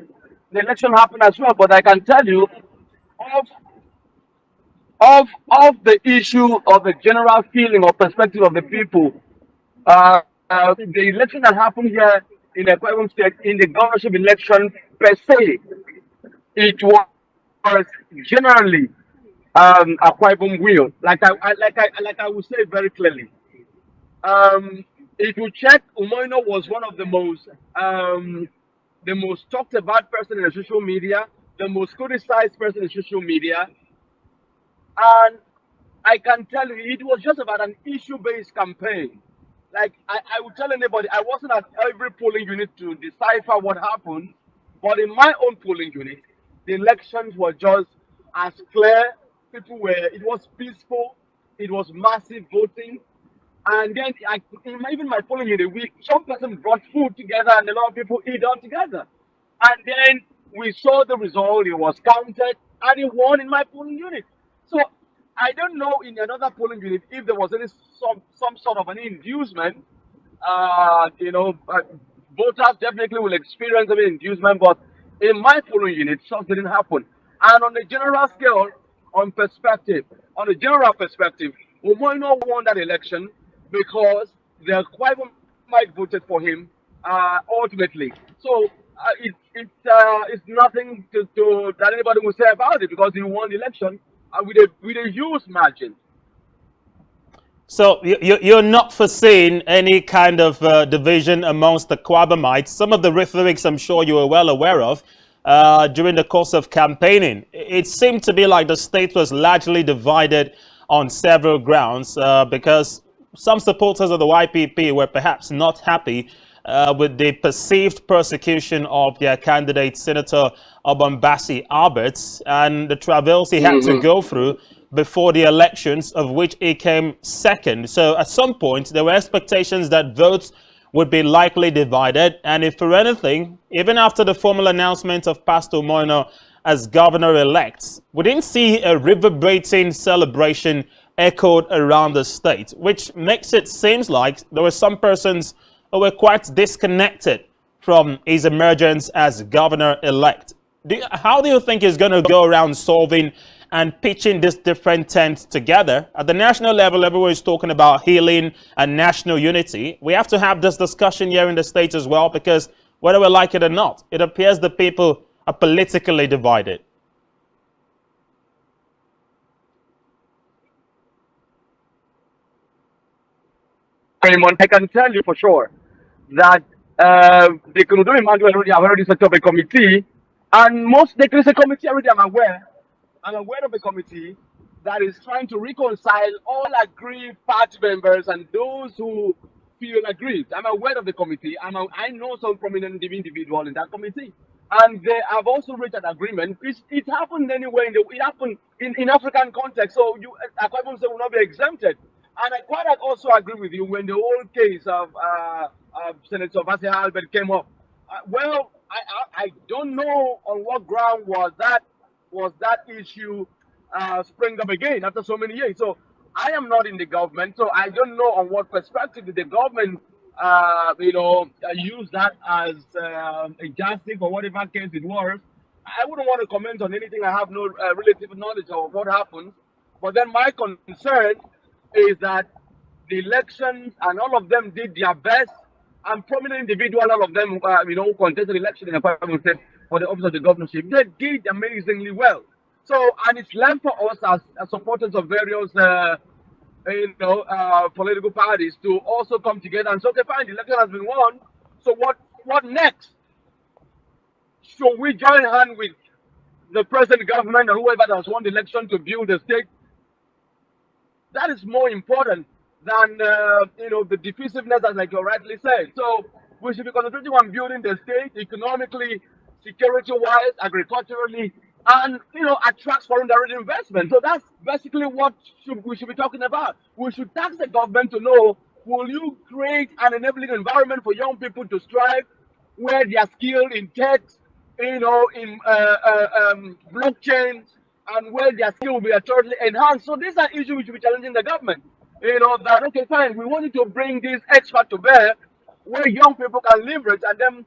election happened as well. But I can tell you, of the issue of the general feeling or perspective of the people, the election that happened here in Akwa Ibom State, in the governorship election per se, it was generally Akwa Ibom will. Like I will say very clearly. If you check, Umoino was one of the most talked about person in the social media, the most criticized person in social media, and I can tell you, it was just about an issue-based campaign. Like I would tell anybody, I wasn't at every polling unit to decipher what happened, but in my own polling unit, the elections were just as clear. It was peaceful, it was massive voting, and then even my polling unit, some person brought food together and a lot of people eat all together, and then we saw the result. It was counted, and it won in my polling unit. So I don't know in another polling unit if there was some sort of an inducement. Voters definitely will experience an inducement, but in my polling unit, such didn't happen. And on the general scale, on the general perspective, Umoino won that election because the Akwa Ibom voted for him ultimately. So it's nothing that anybody will say about it because he won the election with a huge margin. So you're not foreseeing any kind of division amongst the Akwa Ibomites. Some of the rhetorics I'm sure you are well aware of during the course of campaigning. It seemed to be like the state was largely divided on several grounds because some supporters of the YPP were perhaps not happy with the perceived persecution of their candidate, Senator Obambasi Alberts, and the travails he had to go through before the elections, of which he came second. So at some point, there were expectations that votes would be likely divided. And if for anything, even after the formal announcement of Pastor Moino as governor-elect, we didn't see a reverberating celebration echoed around the state, which makes it seem like there were some persons who were quite disconnected from his emergence as governor-elect. How do you think he's going to go around solving and pitching these different tents together? At the national level, everyone is talking about healing and national unity. We have to have this discussion here in the States as well, because whether we like it or not, it appears the people are politically divided. I can tell you for sure that the Kunudu Emmanuel have already set up a committee, and there is a committee already. I'm aware of a committee that is trying to reconcile all aggrieved party members and those who feel aggrieved. I'm aware of the committee. I know some prominent individual in that committee, and they have also reached an agreement. It happened anyway. It happened in African context, so Akwa Ibom will not be exempted. And I quite also agree with you when the whole case of Senator Bassey Albert came up. Well, I don't know on what ground was that issue spring up again after so many years. So I am not in the government, so I don't know on what perspective did the government, use that as a justice or whatever case it was. I wouldn't want to comment on anything. I have no relative knowledge of what happened. But then my concern is that the elections and all of them did their best, and prominent individuals, all of them, who contested the election in the State for the office of the governorship, they did amazingly well. So, and it's left for us as supporters of various, political parties to also come together and say, okay, fine, the election has been won. So what next? Should we join hands with the present government or whoever has won the election to build the state? That is more important than the divisiveness, as like you rightly said. So we should be concentrating on building the state economically, security-wise, agriculturally, and attract foreign direct investment. So that's basically what we should be talking about. We should tax the government to know: will you create an enabling environment for young people to strive, where they are skilled in tech, in blockchain, and where their skill will be totally enhanced. So these are issues which will be challenging the government. That okay, fine, we wanted to bring this expert to bear where young people can leverage and then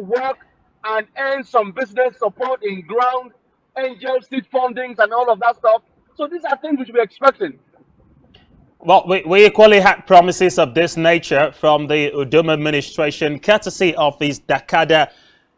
work and earn some business support in ground, angel seed fundings and all of that stuff. So these are things we should be expecting. Well, we equally had promises of this nature from the Udum administration, courtesy of this Dakada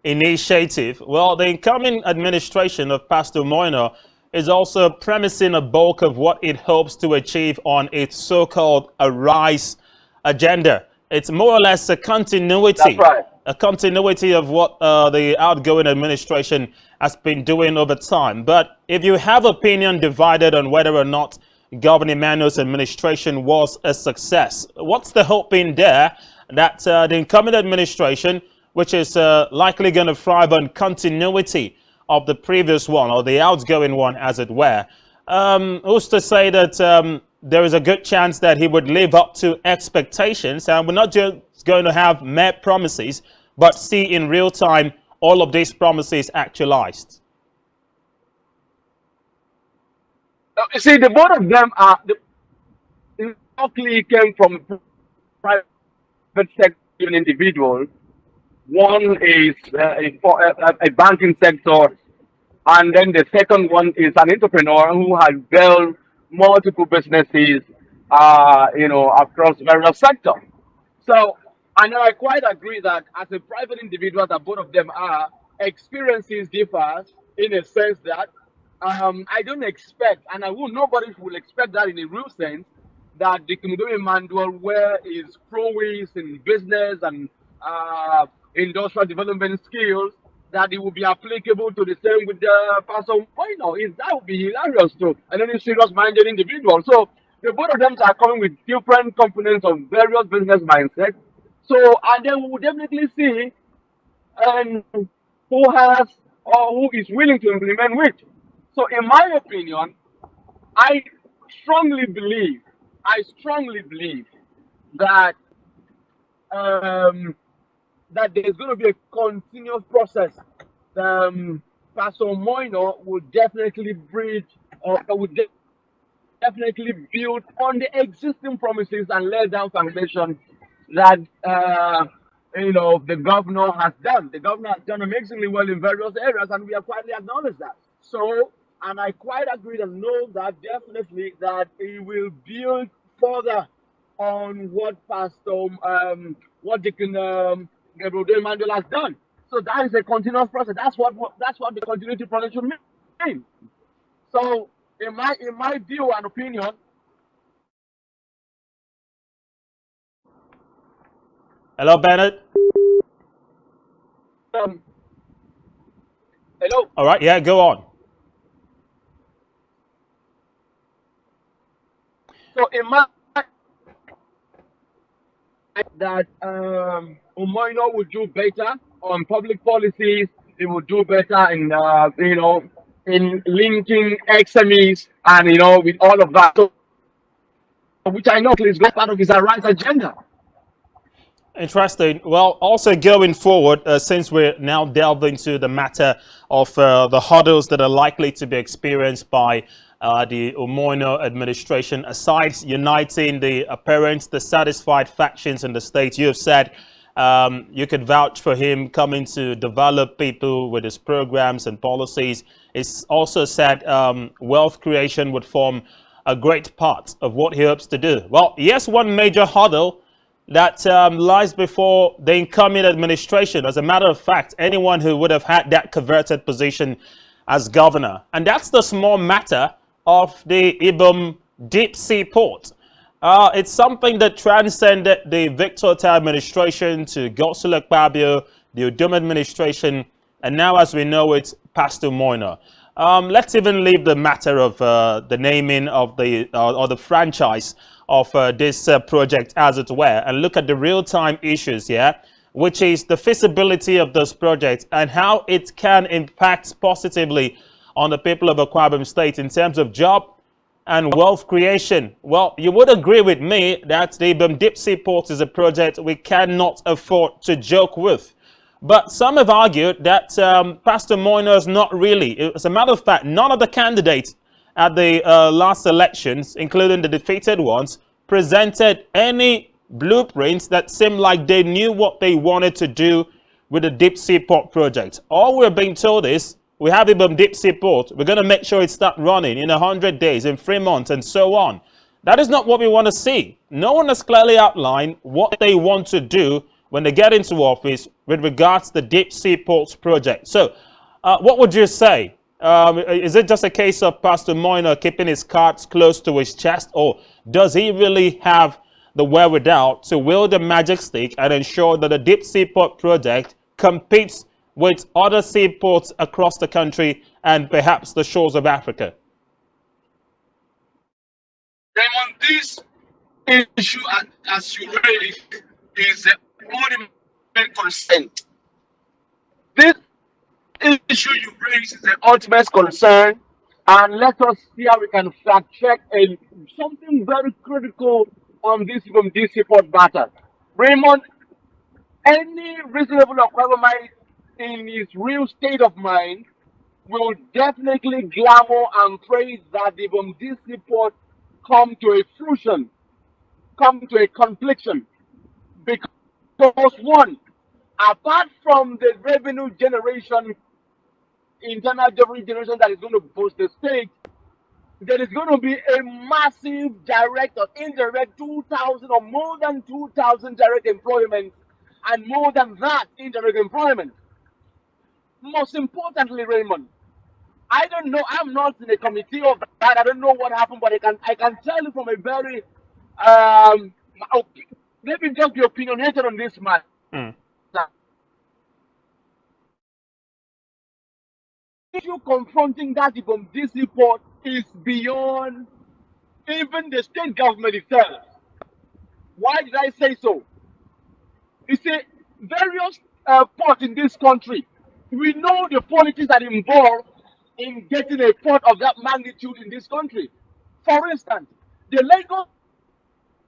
initiative. Well, the incoming administration of Pastor Moino is also premising a bulk of what it hopes to achieve on its so-called Arise agenda. It's more or less a continuity. That's right. A continuity of what the outgoing administration has been doing over time. But if you have opinion divided on whether or not Governor Emmanuel's administration was a success, what's the hope in there that the incoming administration, which is likely going to thrive on continuity of the previous one, or the outgoing one, as it were, who's to say that there is a good chance that he would live up to expectations, and we're not just going to have mere promises, but see in real time all of these promises actualized? You see, the both of them luckily came from private sector individuals. One is a banking sector, and then the second one is an entrepreneur who has built multiple businesses, across various sectors. So, and I quite agree that as a private individual, that both of them are, experiences differ in a sense that I don't expect, and nobody will expect that in a real sense, that the Kunudu Emmanuel, where is prowess in business and industrial development skills, that it will be applicable to the same with the person. That would be hilarious to any serious-minded individual. So the both of them are coming with different components of various business mindsets. So, and then we will definitely see who has or who is willing to implement which. So, in my opinion, I strongly believe that that there's going to be a continuous process. Pastor Moino will definitely bridge, or will definitely build on the existing promises and lay down foundation that the governor has done. The governor has done amazingly well in various areas, and we have quietly acknowledged that. So, and I quite agree and know that definitely that it will build further on what what Deacon Gabriel Emmanuel has done. So that is a continuous process. That's what the continuity process should mean. So, in my view and opinion, Hello, Bennett. um, hello. All right, yeah, go on. So in my that Umoino would do better on public policies. It would do better in in linking XMEs and with all of that. So, which I know is part of his Arise agenda. Interesting. Well, also going forward, since we're now delved into the matter of the hurdles that are likely to be experienced by the Umoino administration, aside uniting the apparent dissatisfied factions in the state, you have said you could vouch for him coming to develop people with his programs and policies. It's also said wealth creation would form a great part of what he hopes to do. Well, yes, one major hurdle that lies before the incoming administration. As a matter of fact, anyone who would have had that coveted position as governor. And that's the small matter of the Ibom deep sea port. It's something that transcended the Victor Ota administration to Godswill Akpabio, the Udom administration, and now, as we know it, Pastor Moina. Let's even leave the matter of the naming of the or the franchise of this project, as it were, and look at the real-time issues here, which is the feasibility of this project and how it can impact positively on the people of Akwa Ibom State in terms of job and wealth creation. Well, you would agree with me that the Ibom Deep Sea Port is a project we cannot afford to joke with. But some have argued that Pastor Moina is not really. As a matter of fact, none of the candidates at the last elections, including the defeated ones, presented any blueprints that seemed like they knew what they wanted to do with the Deep Sea Port project. All we're being told is, we have Ibom Deep Sea Port, we're going to make sure it starts running in 100 days, in 3 months, and so on. That is not what we want to see. No one has clearly outlined what they want to do when they get into office with regards to the Deep Sea Ports project. So, what would you say? Is it just a case of Pastor Moina keeping his cards close to his chest, or does he really have the wherewithal to wield the magic stick and ensure that the Deep Sea Port project competes with other seaports across the country and perhaps the shores of Africa? Raymond, this issue, as you raised, is the ultimate concern. This issue you raised is the ultimate concern, and let us see how we can fact check something very critical on this from this report matter. Raymond, any reasonable Aquabomite in his real state of mind will definitely glamour and praise that the this report come to a fruition, come to a confliction. Because one, apart from the revenue generation, internal revenue generation that is going to boost the state, there is going to be a massive direct or indirect 2,000 or more than 2,000 direct employment, and more than that indirect employment. Most importantly, Raymond, I don't know. I'm not in a committee of that. I don't know what happened, but I can tell you from a very let me just be opinionated on this matter. Mm. The issue confronting that from this report is beyond even the state government itself. Why did I say so? You see, various ports in this country, we know the politics that involved in getting a port of that magnitude in this country. For instance, the Lagos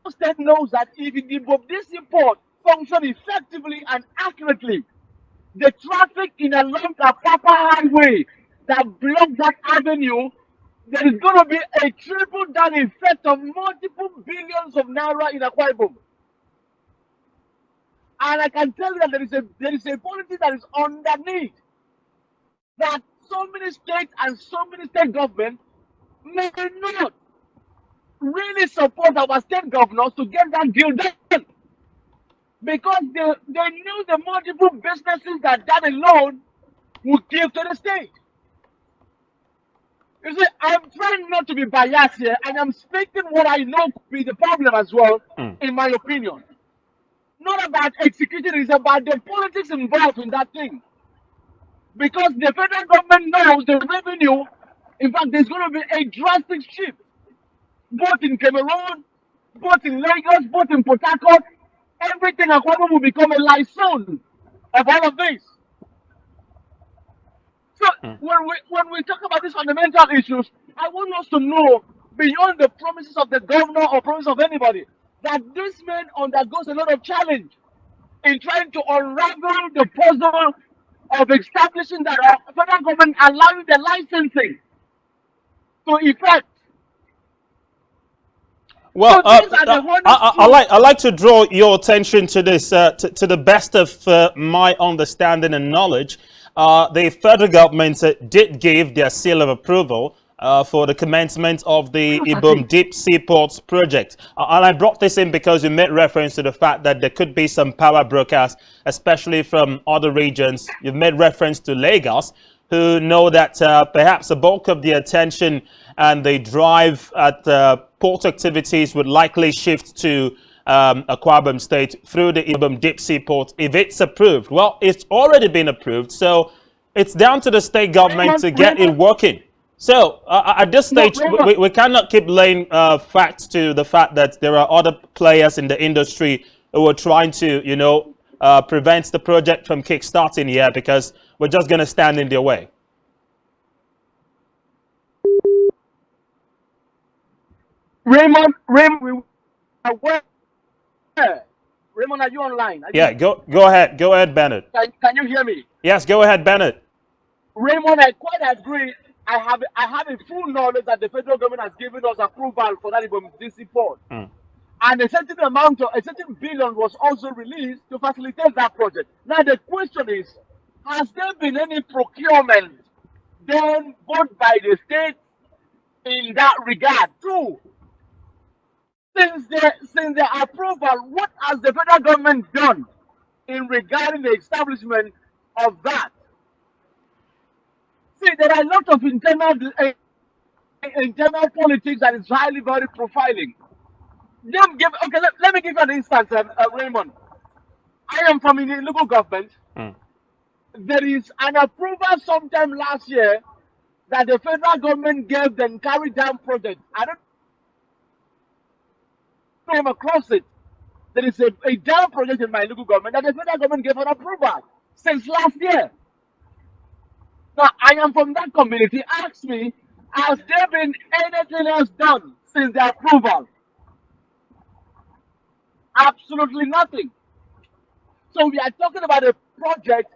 state knows that if this port function effectively and accurately, the traffic in along the Papa Highway that blocks that avenue there is going to be a triple down effect of multiple billions of naira in Akwa Ibom. And I can tell you that there is a policy that is underneath that so many states and so many state governments may not really support our state governors to get that deal done, because they knew the multiple businesses that alone would give to the state. You see, I'm trying not to be biased here, and I'm speaking what I know could be the problem as well, in my opinion. Not about execution, it's about the politics involved in that thing. Because the federal government knows the revenue, in fact, there's going to be a drastic shift, both in Cameroon, both in Lagos, both in Port Harcourt. Everything Akwaba will become a liaison of all of this. So when we talk about these fundamental issues, I want us to know, beyond the promises of the governor or promises of anybody, that this man undergoes a lot of challenge in trying to unravel the puzzle of establishing that our federal government allowing the licensing to effect. Well, So these are the honest I like to draw your attention to this. To the best of my understanding and knowledge, the federal government did give their seal of approval for the commencement of the Ibom Deep Seaports project. And I brought this in because you made reference to the fact that there could be some power brokers, especially from other regions. You've made reference to Lagos, who know that perhaps the bulk of the attention and the drive at port activities would likely shift to Akwa Ibom State through the Ibom Deep Seaport if it's approved. Well, it's already been approved, so it's down to the state government to get it working. So at this stage, we cannot keep laying facts to the fact that there are other players in the industry who are trying to, you know, prevent the project from kickstarting here, because we're just going to stand in their way. Raymond, Raymond, are you online? Yeah, go ahead, Bennett. Can you hear me? Yes, go ahead, Bennett. Raymond, I quite agree. I have a full knowledge that the federal government has given us approval for that DC port. And a certain amount of, a certain billion was also released to facilitate that project. Now the question is, has there been any procurement done both by the state in that regard too? Since the approval, what has the federal government done in regarding the establishment of that? See, there are a lot of internal politics that is highly very profiling. Let me give you an instance, Raymond. I am from the local government. There is an approval sometime last year that the federal government gave the Nkari Dam project. I don't came across it. There is a dam project in my local government that the federal government gave an approval since last year. Now, I am from that community. Ask me, has there been anything else done since the approval? Absolutely nothing. So we are talking about a project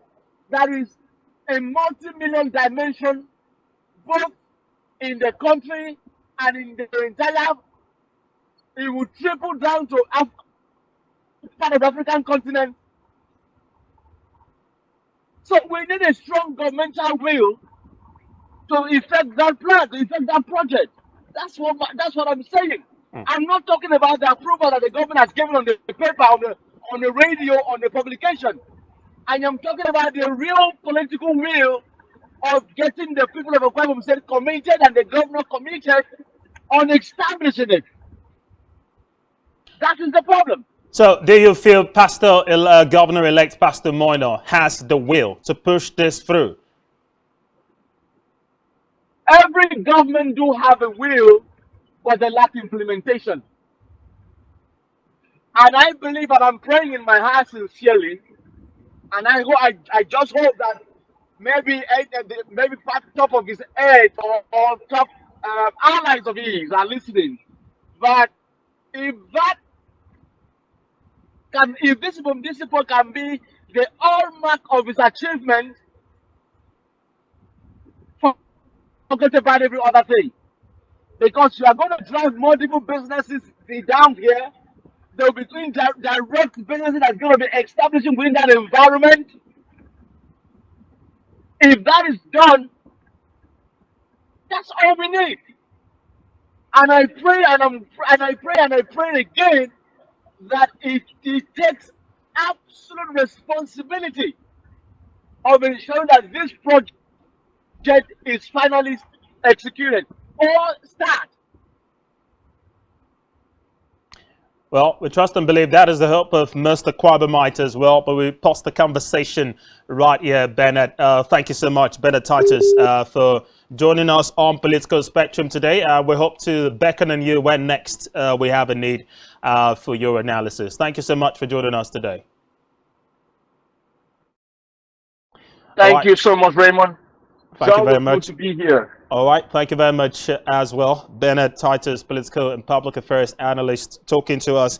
that is a multi-million dimension, both in the country and in the entire. It would triple down to part of the African continent. So we need a strong governmental will to effect that plan, to effect that project. That's what I'm saying. I'm not talking about the approval that the government has given on the paper, on the radio, on the publication. I am talking about the real political will of getting the people of Akwa Ibom State committed and the governor committed on establishing it. That is the problem. So do you feel Governor-elect Pastor Moino has the will to push this through? Every government do have a will, but they lack implementation. And I believe, and I'm praying in my heart sincerely, and I just hope that maybe top of his head or top allies of his are listening. But if this municipal can be the hallmark of his achievement, forget about every other thing. because you are going to drive multiple businesses down here. There will be doing direct businesses that's going to be establishing within that environment. If that is done, that's all we need. And I pray and I pray again that it takes absolute responsibility of ensuring that this project is finally executed or start. Well, we trust and believe that is the hope of Mr. Kwabamite as well. But we pause the conversation right here, Bernard. Thank you so much, Bernard Titus, for joining us on Political Spectrum today. We hope to beckon on you when next we have a need for your analysis. Thank you so much for joining us today. Thank you so much, Raymond. Thank you very much. Good to be here. All right, thank you very much as well. Bernard Titus, political and public affairs analyst, talking to us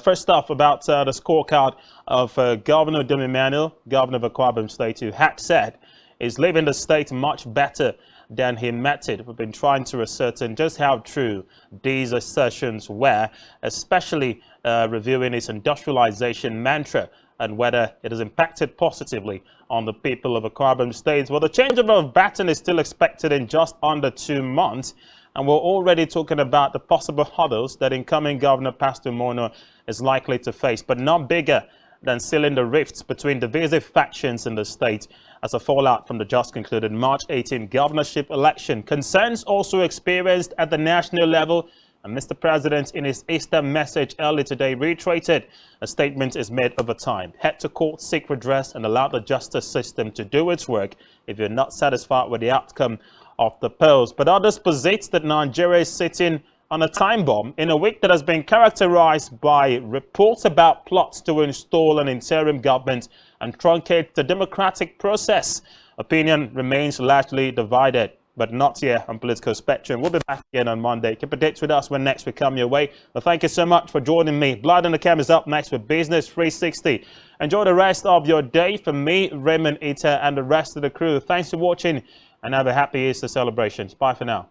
first off about the scorecard of Governor Dom Emmanuel, Governor of Akwa Ibom State, who had said is leaving the state much better than he met it. We've been trying to ascertain just how true these assertions were, especially reviewing his industrialization mantra and whether it has impacted positively on the people of Akwa Ibom State. Well, the changeover of baton is still expected in just under 2 months, and we're already talking about the possible hurdles that incoming Governor Pastor Mono is likely to face, but not bigger than sealing the rifts between divisive factions in the state as a fallout from the just concluded March 18 governorship election. Concerns also experienced at the national level, and Mr. President, in his Easter message early today, reiterated a statement is made over time. Head to court, seek redress, and allow the justice system to do its work if you're not satisfied with the outcome of the polls. But others posit that Nigeria is sitting on a time bomb in a week that has been characterized by reports about plots to install an interim government and truncate the democratic process. Opinion remains largely divided, but not here on Political Spectrum. We'll be back again on Monday. Keep a date with us when next we come your way. Well, thank you so much for joining me. Blood on the Cam is up next with Business 360. Enjoy the rest of your day. From me, Raymond Ita, and the rest of the crew, thanks for watching and have a happy Easter celebrations. Bye for now.